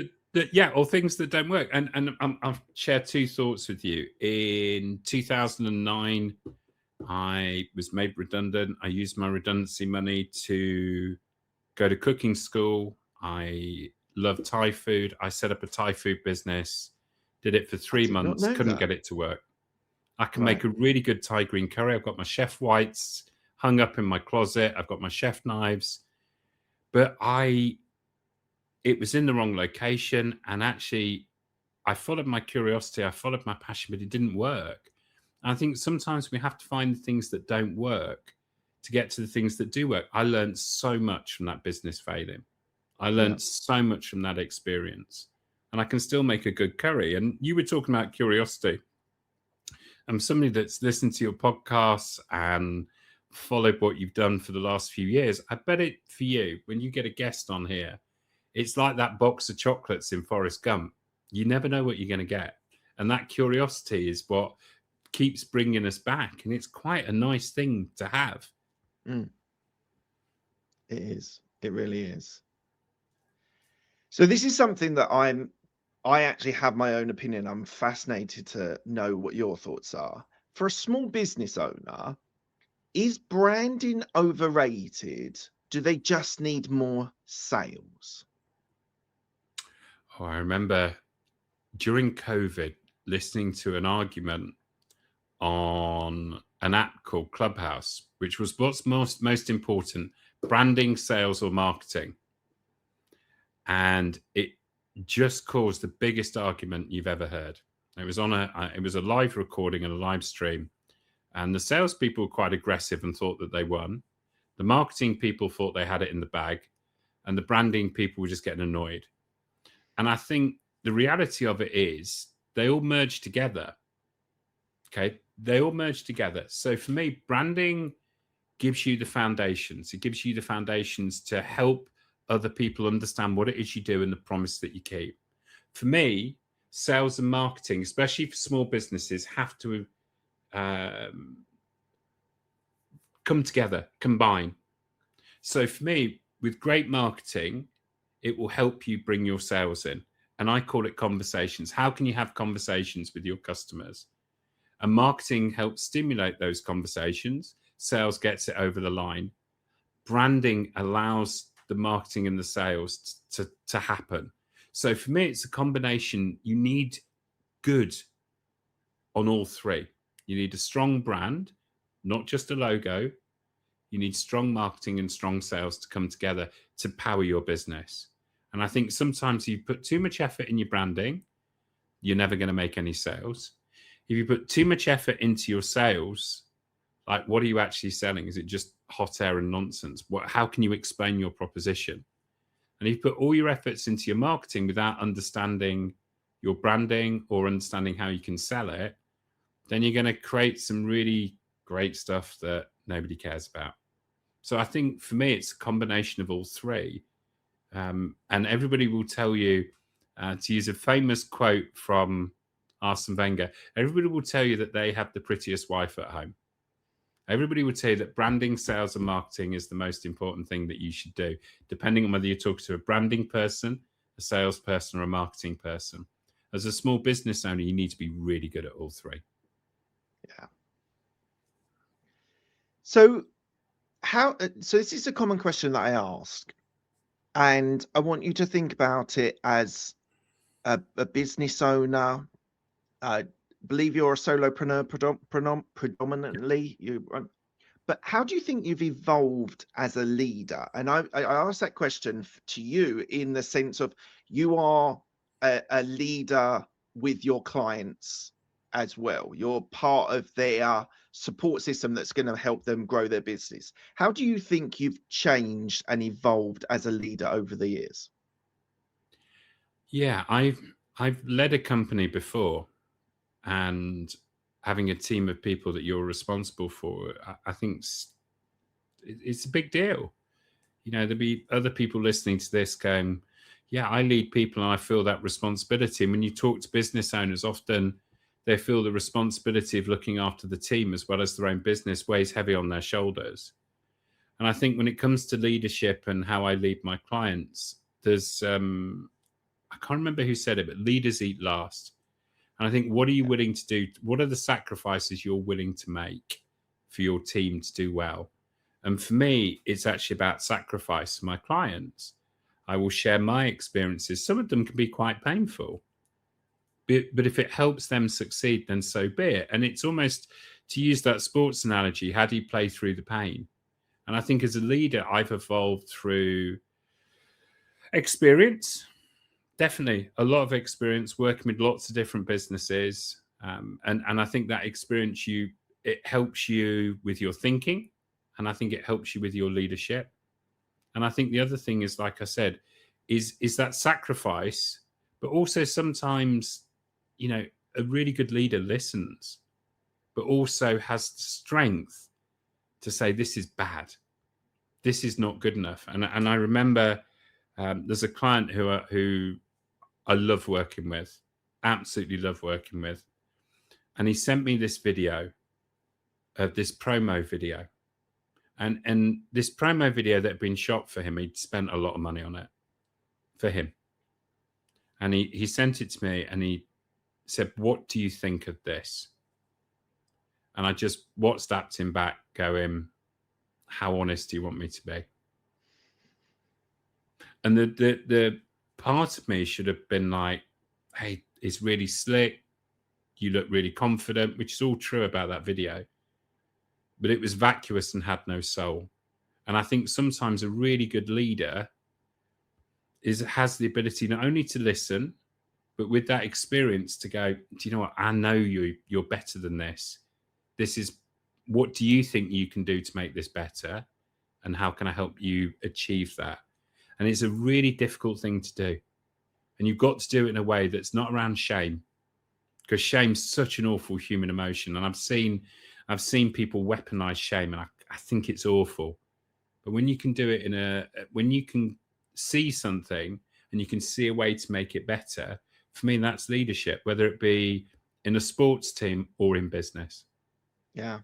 or things that don't work. And I'll share two thoughts with you. In 2009, I was made redundant. I used my redundancy money to go to cooking school. I love Thai food. I set up a Thai food business, did it for 3 months, couldn't get it to work. I can make a really good Thai green curry. I've got my chef whites hung up in my closet. I've got my chef knives. But it was in the wrong location. And actually, I followed my curiosity. I followed my passion, but it didn't work. And I think sometimes we have to find the things that don't work to get to the things that do work. I learned so much from that business failing. I learned so much from that experience. And I can still make a good curry. And you were talking about curiosity. I'm somebody that's listened to your podcasts and followed what you've done for the last few years. I bet it for you, when you get a guest on here, it's like that box of chocolates in Forrest Gump. You never know what you're going to get. And that curiosity is what keeps bringing us back. And it's quite a nice thing to have. It is. It really is. So this is something that I actually have my own opinion. I'm fascinated to know what your thoughts are. For a small business owner, is branding overrated? Do they just need more sales? Oh, I remember during COVID listening to an argument on an app called Clubhouse, which was what's most important, branding, sales, or marketing. And it just caused the biggest argument you've ever heard. It was it was a live recording and a live stream. And the salespeople were quite aggressive and thought that they won. The marketing people thought they had it in the bag. And the branding people were just getting annoyed. And I think the reality of it is they all merge together. Okay. They all merge together. So for me, branding gives you the foundations. It gives you the foundations to help other people understand what it is you do and the promise that you keep. For me, sales and marketing, especially for small businesses, have to come together, combine. So for me, with great marketing, it will help you bring your sales in. And I call it conversations. How can you have conversations with your customers? And marketing helps stimulate those conversations. Sales gets it over the line. Branding allows the marketing and the sales to happen. So for me, it's a combination. You need good on all three. You need a strong brand, not just a logo. You need strong marketing and strong sales to come together to power your business. And I think sometimes you put too much effort in your branding, you're never going to make any sales. If you put too much effort into your sales, like, what are you actually selling? Is it just hot air and nonsense? How can you explain your proposition? And if you put all your efforts into your marketing without understanding your branding or understanding how you can sell it, then you're going to create some really great stuff that nobody cares about. So I think for me, it's a combination of all three. And everybody will tell you, to use a famous quote from Arsene Wenger, everybody will tell you that they have the prettiest wife at home. Everybody would say that branding, sales, and marketing is the most important thing that you should do, depending on whether you're talking to a branding person, a salesperson, or a marketing person. As a small business owner, you need to be really good at all three. Yeah. So this is a common question that I ask, and I want you to think about it as a business owner. I believe you're a solopreneur predominantly. But how do you think you've evolved as a leader? And I asked that question to you in the sense of you are a leader with your clients as well. You're part of their support system that's going to help them grow their business. How do you think you've changed and evolved as a leader over the years? Yeah, I've led a company before, and having a team of people that you're responsible for, I think it's a big deal. You know, there'll be other people listening to this going, yeah, I lead people and I feel that responsibility. And when you talk to business owners, often they feel the responsibility of looking after the team as well as their own business weighs heavy on their shoulders. And I think when it comes to leadership and how I lead my clients, there's, I can't remember who said it, but leaders eat last. And I think, what are you willing to do? What are the sacrifices you're willing to make for your team to do well? And for me, it's actually about sacrifice for my clients. I will share my experiences. Some of them can be quite painful, but if it helps them succeed, then so be it. And it's almost, to use that sports analogy, how do you play through the pain? And I think as a leader, I've evolved through experience. Definitely a lot of experience working with lots of different businesses. And I think that experience, it helps you with your thinking. And I think it helps you with your leadership. And I think the other thing is, like I said, is that sacrifice, but also sometimes, you know, a really good leader listens, but also has the strength to say, this is bad. This is not good enough. And I remember there's a client who I love working with, absolutely love working with. And he sent me this video of this promo video. And this promo video that had been shot for him, he'd spent a lot of money on it for him. And he sent it to me and he said, what do you think of this? And I just WhatsApped him back going, how honest do you want me to be? And the part of me should have been like, hey, it's really slick. You look really confident, which is all true about that video. But it was vacuous and had no soul. And I think sometimes a really good leader has the ability not only to listen, but with that experience to go, do you know what? I know you're better than this. This is, what do you think you can do to make this better? And how can I help you achieve that? And it's a really difficult thing to do. And you've got to do it in a way that's not around shame, because shame's such an awful human emotion. And I've seen people weaponize shame, and I think it's awful. But when you can do it when you can see something and you can see a way to make it better, for me, that's leadership, whether it be in a sports team or in business. Yeah.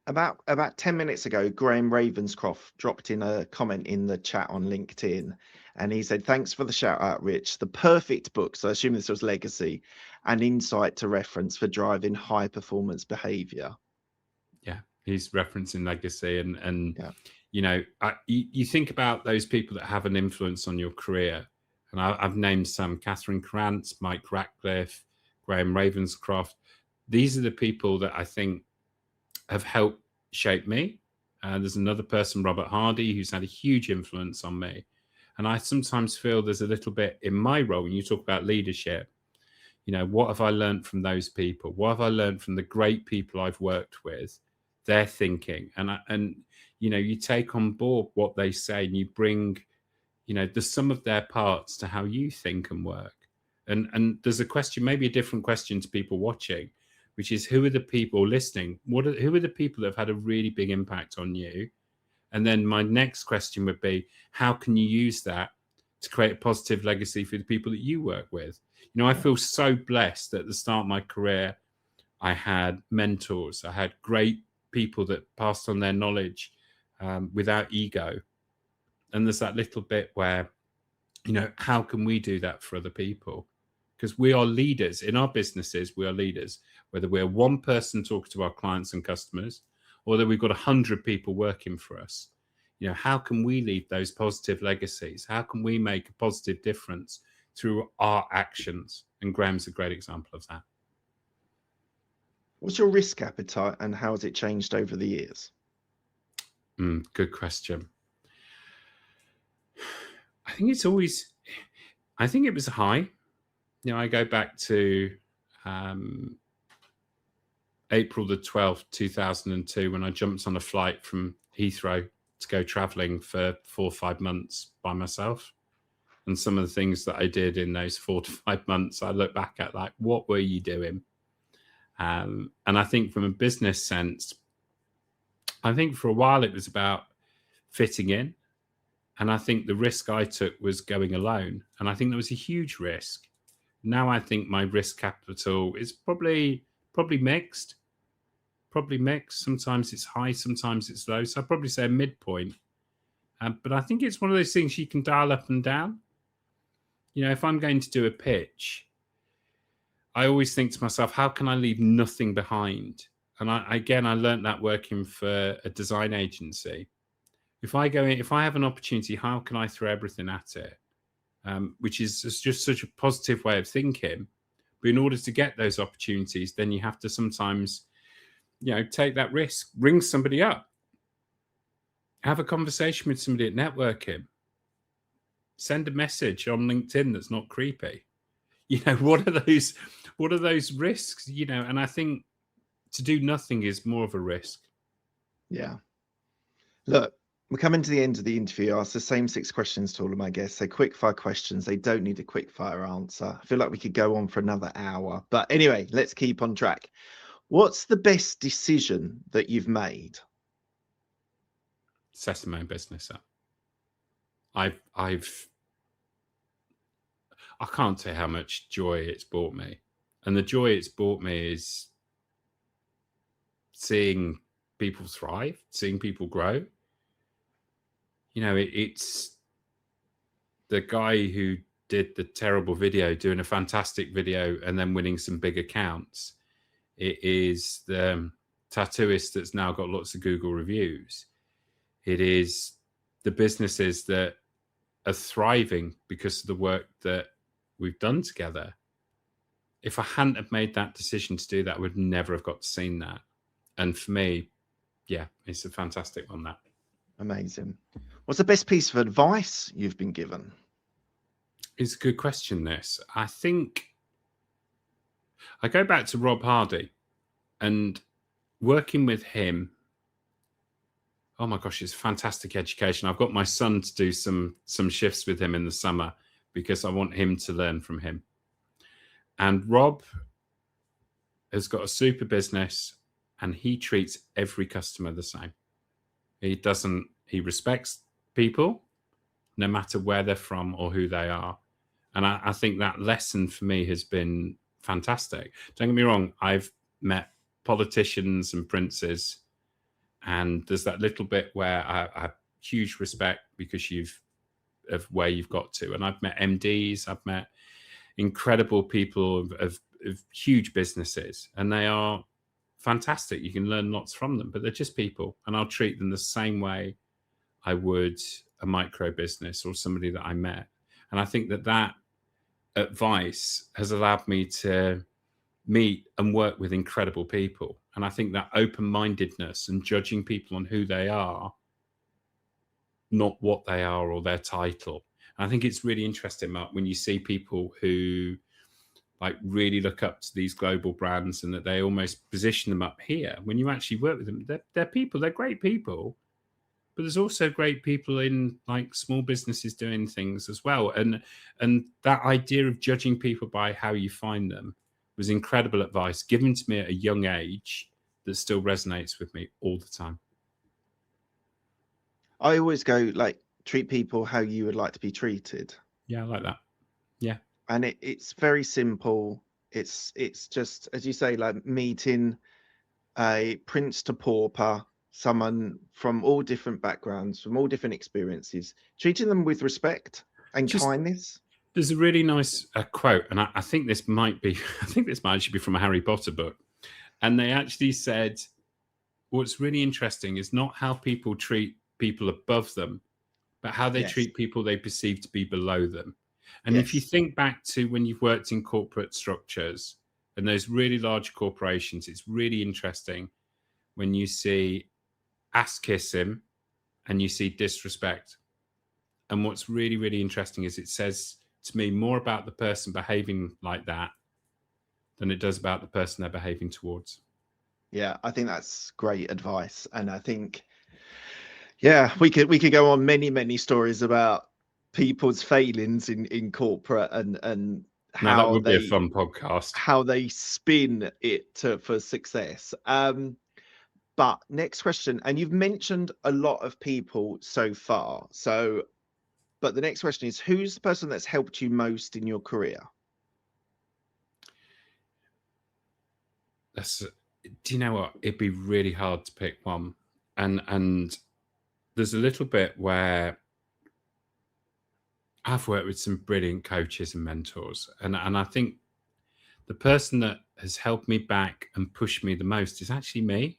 About 10 minutes ago, Graham Ravenscroft dropped in a comment in the chat on LinkedIn, and he said, thanks for the shout out, Rich. The perfect book, so I assume this was Legacy, and insight to reference for driving high performance behavior. Yeah, he's referencing Legacy. And yeah. You know, you think about those people that have an influence on your career. And I've named some: Catherine Krantz, Mike Ratcliffe, Graham Ravenscroft. These are the people that I think have helped shape me. There's another person, Robert Hardy, who's had a huge influence on me. And I sometimes feel there's a little bit in my role, when you talk about leadership, what have I learned from those people? What have I learned from the great people I've worked with, their thinking? And you take on board what they say, and you bring, the sum of their parts to how you think and work. And there's a question, maybe a different question to people watching, which is, who are the people listening? Who are the people that have had a really big impact on you? And then my next question would be, how can you use that to create a positive legacy for the people that you work with? I feel so blessed that at the start of my career, I had mentors. I had great people that passed on their knowledge without ego. And there's that little bit where, how can we do that for other people? Because we are leaders in our businesses. We are leaders, whether we're one person talking to our clients and customers, or whether we've got 100 people working for us. How can we leave those positive legacies? How can we make a positive difference through our actions? And Graham's a great example of that. What's your risk appetite, and how has it changed over the years? Good question. I think it was high. I go back to April the 12th, 2002, when I jumped on a flight from Heathrow to go traveling for 4 or 5 months by myself. And some of the things that I did in those 4 to 5 months, I look back at like, what were you doing? And I think from a business sense, I think for a while it was about fitting in. And I think the risk I took was going alone. And I think that was a huge risk. Now I think my risk capital is probably mixed. Probably mixed. Sometimes it's high, sometimes it's low. So I'd probably say a midpoint. But I think it's one of those things you can dial up and down. If I'm going to do a pitch, I always think to myself, how can I leave nothing behind? And I learned that working for a design agency. If I have an opportunity, how can I throw everything at it? Which is just such a positive way of thinking. But in order to get those opportunities, then you have to sometimes, take that risk, ring somebody up, have a conversation with somebody at networking, send a message on LinkedIn that's not creepy. What are those risks? And I think to do nothing is more of a risk. Yeah. Look, we're coming to the end of the interview. I ask the same 6 questions to all of my guests. They're quick fire questions. They don't need a quick fire answer. I feel like we could go on for another hour. But anyway, let's keep on track. What's the best decision that you've made? Setting my own business up. I can't say how much joy it's brought me. And the joy it's brought me is seeing people thrive, seeing people grow. It's the guy who did the terrible video doing a fantastic video and then winning some big accounts. It is the tattooist that's now got lots of Google reviews. It is the businesses that are thriving because of the work that we've done together. If I hadn't have made that decision to do that, I would never have got to see that. And for me, it's a fantastic one, that. Amazing. What's the best piece of advice you've been given? It's a good question, this. I think I go back to Rob Hardy and working with him. Oh my gosh, it's fantastic education. I've got my son to do some shifts with him in the summer because I want him to learn from him. And Rob has got a super business and he treats every customer the same. He respects people no matter where they're from or who they are. And I think that lesson for me has been fantastic. Don't get me wrong. I've met politicians and princes, and there's that little bit where I have huge respect because of where you've got to. And I've met MDs, I've met incredible people of huge businesses, and they are fantastic. You can learn lots from them, but they're just people, and I'll treat them the same way I would a micro business or somebody that I met. And I think that advice has allowed me to meet and work with incredible people. And I think that open-mindedness and judging people on who they are, not what they are or their title. I think it's really interesting, Mark, when you see people who like really look up to these global brands and that they almost position them up here. When you actually work with them, they're people, they're great people, but there's also great people in like small businesses doing things as well. And that idea of judging people by how you find them was incredible advice given to me at a young age that still resonates with me all the time. I always go like, treat people how you would like to be treated. Yeah, I like that. Yeah. And it's very simple. It's just, as you say, like meeting a prince to pauper, someone from all different backgrounds, from all different experiences, treating them with respect and kindness. There's a really nice quote, and I think this might be, I think this might actually be from a Harry Potter book. And they actually said, what's really interesting is not how people treat people above them, but how they treat people they perceive to be below them. And if you think back to when you've worked in corporate structures and those really large corporations, it's really interesting when you see ass kissing and you see disrespect. And what's really, really interesting is it says to me more about the person behaving like that than it does about the person they're behaving towards. Yeah, I think that's great advice. And I think, yeah, we could go on many stories about people's failings in corporate and how that would be a fun podcast. How they spin it for success. But next question, and you've mentioned a lot of people so far. So, but the next question is, who's the person that's helped you most in your career? Do you know what? It'd be really hard to pick one. And there's a little bit where I've worked with some brilliant coaches and mentors. And I think the person that has helped me back and pushed me the most is actually me.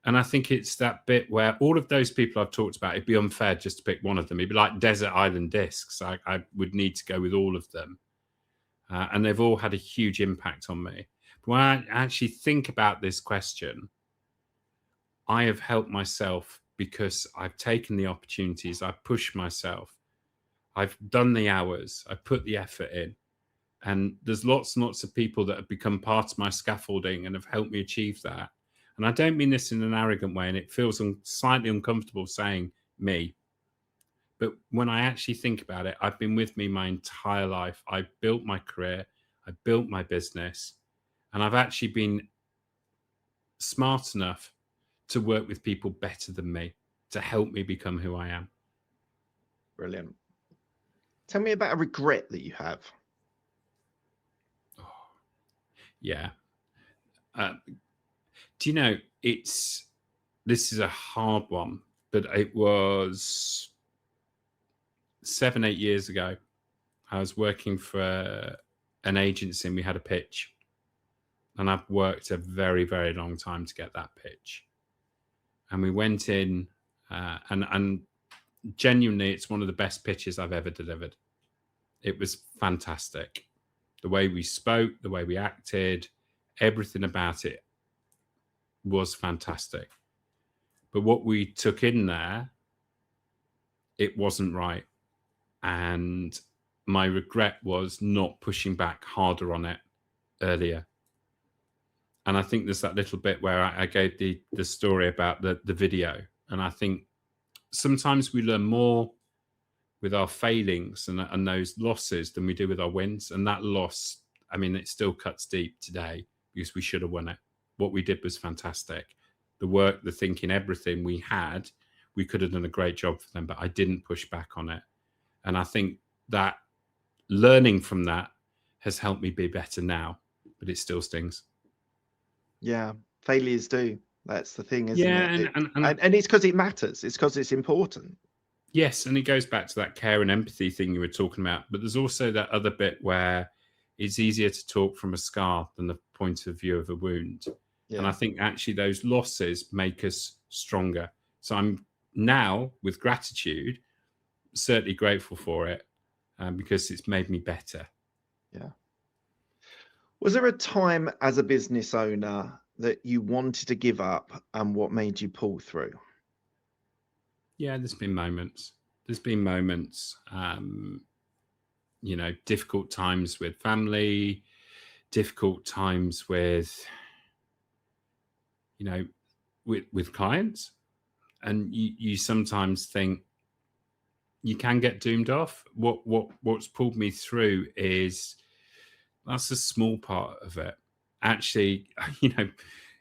And I think it's that bit where all of those people I've talked about, it'd be unfair just to pick one of them. It'd be like desert island discs. I would need to go with all of them. And they've all had a huge impact on me. But when I actually think about this question, I have helped myself because I've taken the opportunities, I've pushed myself, I've done the hours, I put the effort in. And there's lots and lots of people that have become part of my scaffolding and have helped me achieve that. And I don't mean this in an arrogant way, and it feels slightly uncomfortable saying me. But when I actually think about it, I've been with me my entire life. I built my career, I built my business, and I've actually been smart enough to work with people better than me to help me become who I am. Brilliant. Tell me about a regret that you have. Oh, yeah. Do you know, this is a hard one, but it was 7-8 years ago. I was working for an agency and we had a pitch. And I've worked a very, very long time to get that pitch. And we went in and genuinely, it's one of the best pitches I've ever delivered. It was fantastic. The way we spoke, the way we acted, everything about it was fantastic. But what we took in there, it wasn't right. And my regret was not pushing back harder on it earlier. And I think there's that little bit where I gave the story about the video. And I think sometimes we learn more with our failings and those losses than we do with our wins. And that loss, I mean, it still cuts deep today because we should have won it. What we did was fantastic. The work, the thinking, everything we had, we could have done a great job for them, but I didn't push back on it. And I think that learning from that has helped me be better now, but it still stings. Yeah, failures do. That's the thing, isn't it? And it's because it matters. It's because it's important. Yes, and it goes back to that care and empathy thing you were talking about. But there's also that other bit where it's easier to talk from a scar than the point of view of a wound. Yeah. And I think actually those losses make us stronger. So I'm now, with gratitude, certainly grateful for it because it's made me better. Yeah. Was there a time as a business owner that you wanted to give up and what made you pull through? Yeah, there's been moments. There's been moments, difficult times with family, difficult times with, with clients. And you sometimes think you can get doomed off. What's pulled me through is that's a small part of it. Actually,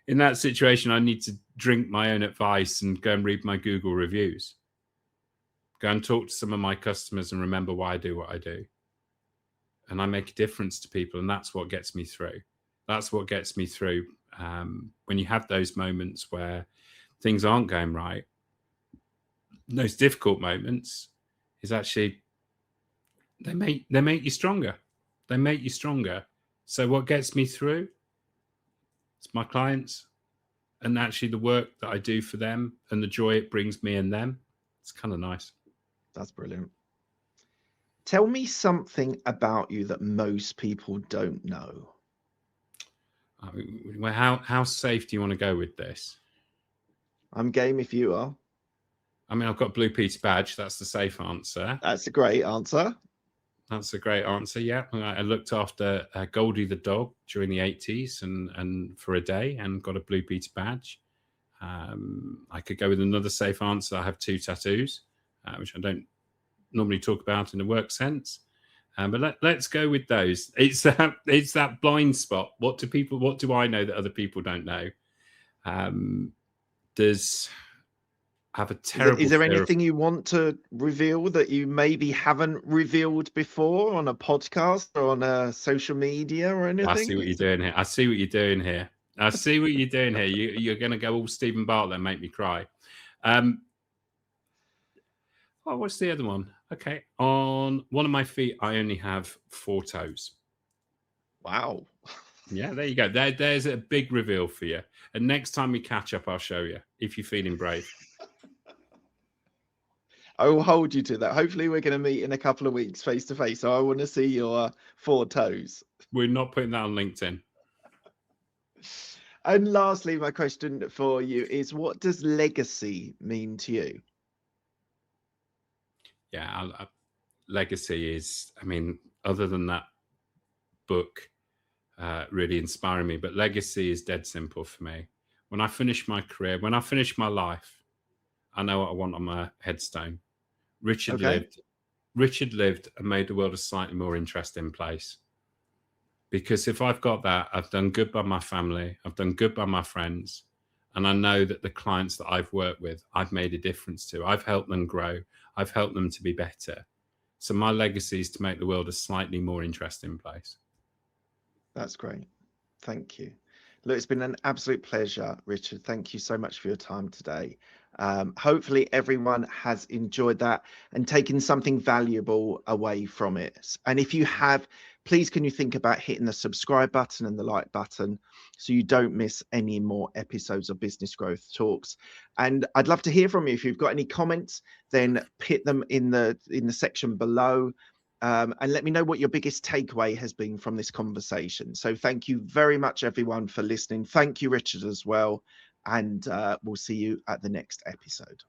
in that situation, I need to drink my own advice and go and read my Google reviews. Go and talk to some of my customers and remember why I do what I do. And I make a difference to people. And that's what gets me through. That's what gets me through. When you have those moments where things aren't going right, those difficult moments is actually, they make you stronger. They make you stronger. So what gets me through? It's my clients and actually the work that I do for them and the joy it brings me and them. It's kind of nice. That's brilliant. Tell me something about you that most people don't know. Well, how safe do you want to go with this? I'm game if you are. I mean, I've got Blue Peter badge. That's the safe answer. That's a great answer. That's a great answer. Yeah, I looked after Goldie the dog during the 80s and for a day and got a Blue Peter badge. I could go with another safe answer. I have 2 tattoos, which I don't normally talk about in a work sense. But let's go with those. It's that blind spot. What do I know that other people don't know? Have a terrible. Is there anything you want to reveal that you maybe haven't revealed before on a podcast or on social media or anything? I see what you're doing here. You're going to go all Stephen Bartlett and make me cry. What's the other one? Okay. On one of my feet, I only have 4 toes. Wow. Yeah, there you go. There's a big reveal for you. And next time we catch up, I'll show you if you're feeling brave. I will hold you to that. Hopefully we're going to meet in a couple of weeks face to face. So I want to see your 4 toes. We're not putting that on LinkedIn. And lastly, my question for you is, what does legacy mean to you? Yeah, legacy is, I mean, other than that book really inspiring me, but legacy is dead simple for me. When I finish my career, when I finish my life, I know what I want on my headstone. Richard lived and made the world a slightly more interesting place. Because if I've got that, I've done good by my family, I've done good by my friends, and I know that the clients that I've worked with, I've made a difference to. I've helped them grow. I've helped them to be better. So my legacy is to make the world a slightly more interesting place. That's great. Thank you. Look, it's been an absolute pleasure, Richard. Thank you so much for your time today. Hopefully everyone has enjoyed that and taken something valuable away from it. And if you have, please can you think about hitting the subscribe button and the like button so you don't miss any more episodes of Business Growth Talks. And I'd love to hear from you. If you've got any comments, then hit them in the section below. And let me know what your biggest takeaway has been from this conversation. So thank you very much, everyone, for listening. Thank you, Richard, as well. And we'll see you at the next episode.